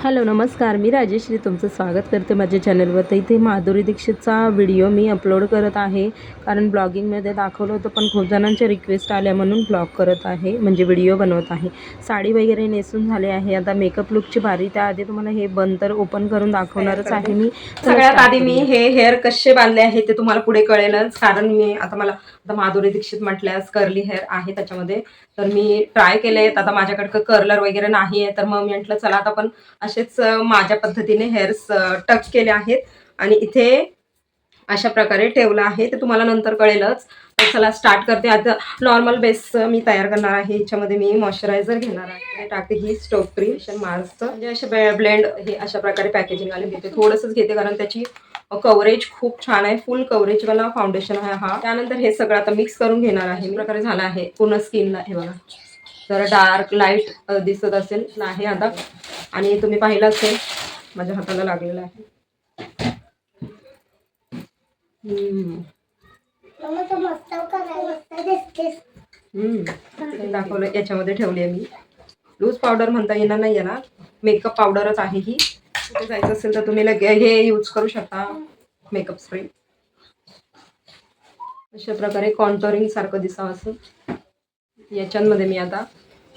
Hello नमस्कार, मी राजेश्री तुमचं स्वागत करते माझ्या चॅनलवर. तर इथे माधुरी दीक्षितचा व्हिडिओ मी अपलोड करत आहे, कारण ब्लॉगिंगमध्ये दाखवलं होतं पण खूप जणांच्या रिक्वेस्ट आल्या म्हणून ब्लॉग करत आहे, म्हणजे व्हिडिओ बनवत आहे. साडी वगैरे नेसून झाले आहे, आता मेकअप लुकची बारी. त्याआधी तुम्हाला हे बंद तर ओपन करून दाखवणारच आहे मी. सगळ्यात आधी मी हे हेअर कसे बांधले आहे ते तुम्हाला पुढे कळेलच, कारण मी आता माधुरी दीक्षित म्हटल्यास कर्ली हेअर आहे त्याच्यामध्ये. तर मी ट्राय केले, आता माझ्याकडे कर्लर वगैरे नाही आहे, तर मग मी म्हटलं चला आता आपण असेच माझ्या पद्धतीने हेअर्स टक केले आहेत आणि इथे अशा प्रकारे ठेवलं आहे, ते तुम्हाला नंतर कळेलच. तर चला स्टार्ट करते. आता नॉर्मल बेस मी तयार करणार आहे. याच्यामध्ये मी मॉइश्चरायझर घेणार आहे, टाकते ही स्टोक क्रीम मास्क, म्हणजे असे ब्लेंड हे अशा प्रकारे पॅकेजिंग आले घेते. थोडंसंच घेते कारण त्याची कव्हरेज खूप छान आहे, फुल कव्हरेज वाला फाउंडेशन आहे हा. त्यानंतर हे सगळं आता मिक्स करून घेणार आहे. प्रकारे झाला आहे पूर्ण स्किनला. हे बघा जरा डार्क लाईट दिसत असेल आहे आता, आणि तुम्ही पाहिलं असेल माझ्या हाताला लागलेलं आहे. दाखवलं. याच्यामध्ये ठेवली आहे मी लूज पावडर, म्हणता येणार नाही याला, मेकअप पावडरच आहे ही. कुठे जायचं असेल तर तुम्ही हे यूज करू शकता, मेकअप स्प्रे. अशा प्रकारे कॉन्टोरिंग सारखं दिसावं असं. याच्यामध्ये मी आता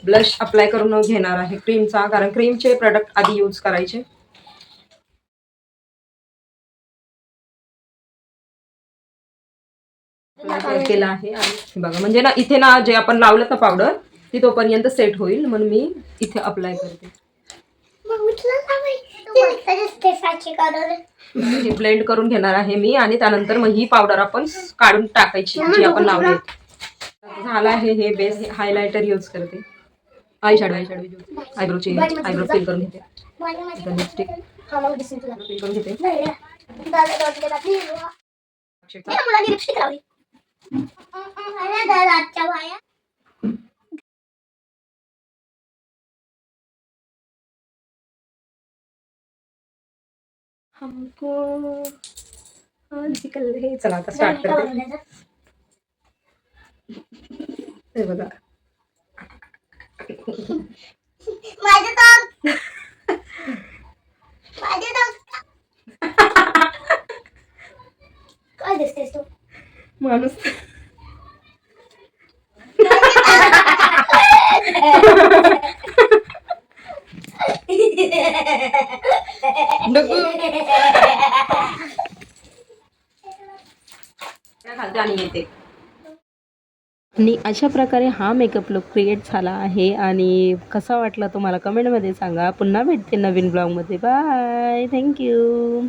ब्लश अप्लाय करून घेणार आहे क्रीमचा, कारण क्रीमचे प्रोडक्ट आधी यूज करायचे. केला आहे आणि बघा, म्हणजे ना इथे ना जे आपण लावलं ना पावडर ती तोपर्यंत सेट होईल, म्हणून मी इथे अप्लाय करते. हे ब्लेंड करून घेणार आहे मी, आणि त्यानंतर मग ही पावडर आपण काढून टाकायची जी आपण लावली. झाला आहे हे बेस. हायलायटर यूज करते, आय शॅडो आयब्रो फिल करून घेते. लिपस्टिक फिल करून घेते. हमको आजकल हे चला आता स्टार्ट करते. हे बघा काय दिसतेस तू माणूस. आणि येते. आणि अशा प्रकारे हा मेकअप लुक क्रिएट झाला आहे. आणि कसा वाटला तुम्हाला कमेंटमध्ये सांगा. पुन्हा भेटते नवीन ब्लॉगमध्ये. Bye, thank you.